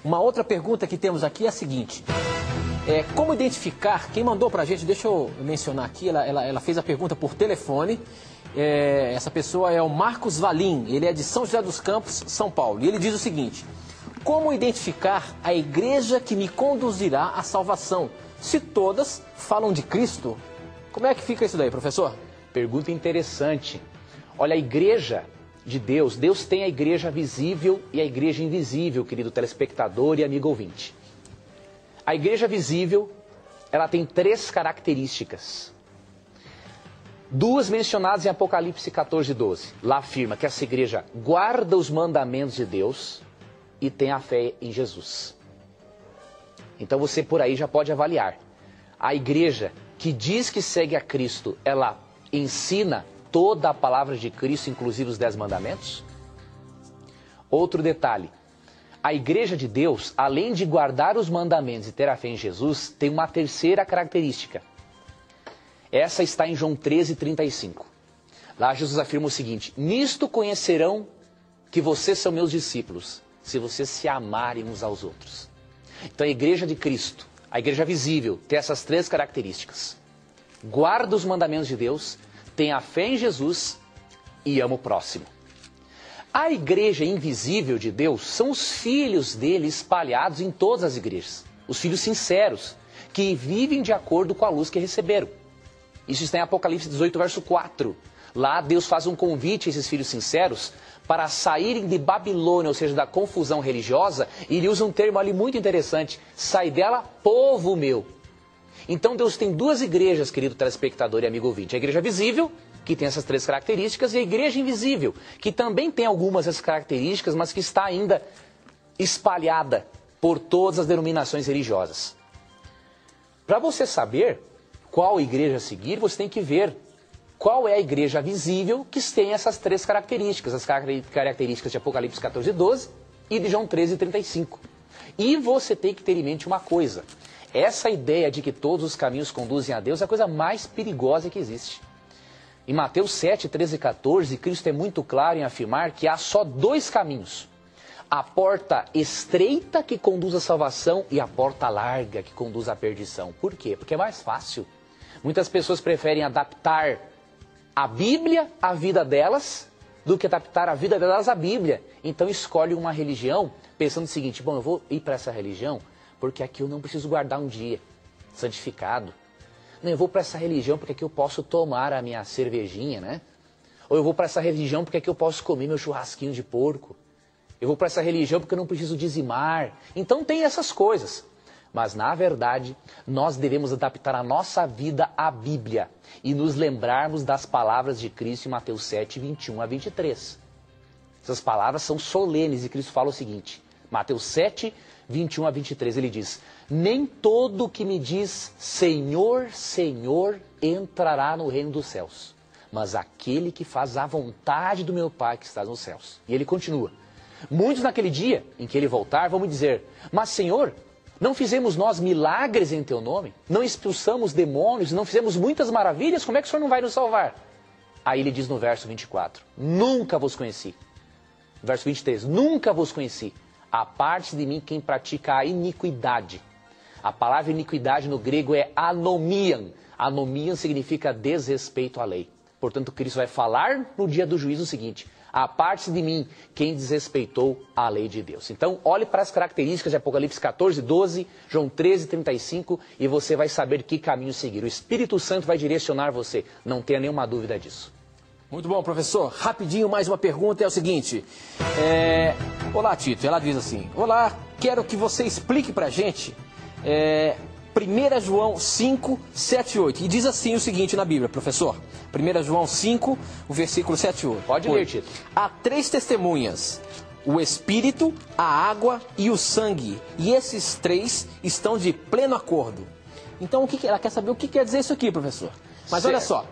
Uma outra pergunta que temos aqui é a seguinte. Como identificar, quem mandou pra gente, deixa eu mencionar aqui, ela fez a pergunta por telefone. Essa pessoa é o Marcos Valim, ele é de São José dos Campos, São Paulo. E ele diz o seguinte: como identificar a igreja que me conduzirá à salvação, se todas falam de Cristo? Como é que fica isso daí, professor? Pergunta interessante. Olha, a igreja de Deus, Deus tem a igreja visível e a igreja invisível, querido telespectador e amigo ouvinte. A igreja visível, ela tem 3 características. 2 mencionadas em Apocalipse 14:12. Lá afirma que essa igreja guarda os mandamentos de Deus e tem a fé em Jesus. Então você por aí já pode avaliar. A igreja que diz que segue a Cristo, ela ensina toda a palavra de Cristo, inclusive os 10 mandamentos? Outro detalhe. A igreja de Deus, além de guardar os mandamentos e ter a fé em Jesus, tem uma terceira característica. Essa está em João 13:35. Lá Jesus afirma o seguinte: nisto conhecerão que vocês são meus discípulos, se vocês se amarem uns aos outros. Então a igreja de Cristo, a igreja visível, tem essas 3 características. Guarda os mandamentos de Deus, tem a fé em Jesus e ama o próximo. A igreja invisível de Deus são os filhos dele espalhados em todas as igrejas. Os filhos sinceros, que vivem de acordo com a luz que receberam. Isso está em Apocalipse 18, verso 4. Lá Deus faz um convite a esses filhos sinceros para saírem de Babilônia, ou seja, da confusão religiosa, e ele usa um termo ali muito interessante: sai dela, povo meu. Então Deus tem 2 igrejas, querido telespectador e amigo ouvinte. A igreja visível, que tem essas 3 características, e a igreja invisível, que também tem algumas dessas características, mas que está ainda espalhada por todas as denominações religiosas. Para você saber qual igreja seguir, você tem que ver qual é a igreja visível que tem essas 3 características, as características de Apocalipse 14:12 e de João 13:35. E você tem que ter em mente uma coisa: essa ideia de que todos os caminhos conduzem a Deus é a coisa mais perigosa que existe. Em Mateus 7, 13 e 14, Cristo é muito claro em afirmar que há só 2 caminhos. A porta estreita que conduz à salvação e a porta larga que conduz à perdição. Por quê? Porque é mais fácil. Muitas pessoas preferem adaptar a Bíblia à vida delas do que adaptar a vida delas à Bíblia. Então escolhe uma religião pensando o seguinte: bom, eu vou ir para essa religião porque aqui eu não preciso guardar um dia santificado. Não, eu vou para essa religião porque aqui eu posso tomar a minha cervejinha, né? Ou eu vou para essa religião porque aqui eu posso comer meu churrasquinho de porco. Eu vou para essa religião porque eu não preciso dizimar. Então tem essas coisas. Mas, na verdade, nós devemos adaptar a nossa vida à Bíblia e nos lembrarmos das palavras de Cristo em Mateus 7, 21 a 23. Essas palavras são solenes e Cristo fala o seguinte: Mateus 7, 21 a 23, ele diz: nem todo que me diz Senhor, Senhor entrará no reino dos céus, mas aquele que faz a vontade do meu Pai que está nos céus. E ele continua: muitos naquele dia em que ele voltar vão me dizer: mas Senhor, não fizemos nós milagres em teu nome? Não expulsamos demônios? Não fizemos muitas maravilhas? Como é que o Senhor não vai nos salvar? Aí ele diz no verso 24: nunca vos conheci. Verso 23: nunca vos conheci. Aparte de mim quem pratica a iniquidade. A palavra iniquidade no grego é anomian. Anomian significa desrespeito à lei. Portanto, Cristo vai falar no dia do juízo o seguinte: aparte de mim quem desrespeitou a lei de Deus. Então, olhe para as características de Apocalipse 14:12, João 13:35 e você vai saber que caminho seguir. O Espírito Santo vai direcionar você, não tenha nenhuma dúvida disso. Muito bom, professor. Rapidinho, mais uma pergunta, é o seguinte. Olá, Tito. Ela diz assim: olá, quero que você explique pra gente 1 João 5, 7 e 8. E diz assim o seguinte na Bíblia, professor. 1 João 5, o versículo 7 e 8. Pode ler, Tito. Há 3 testemunhas: o Espírito, a água e o sangue. E esses 3 estão de pleno acordo. Então, ela quer saber o que quer dizer isso aqui, professor. Mas olha só,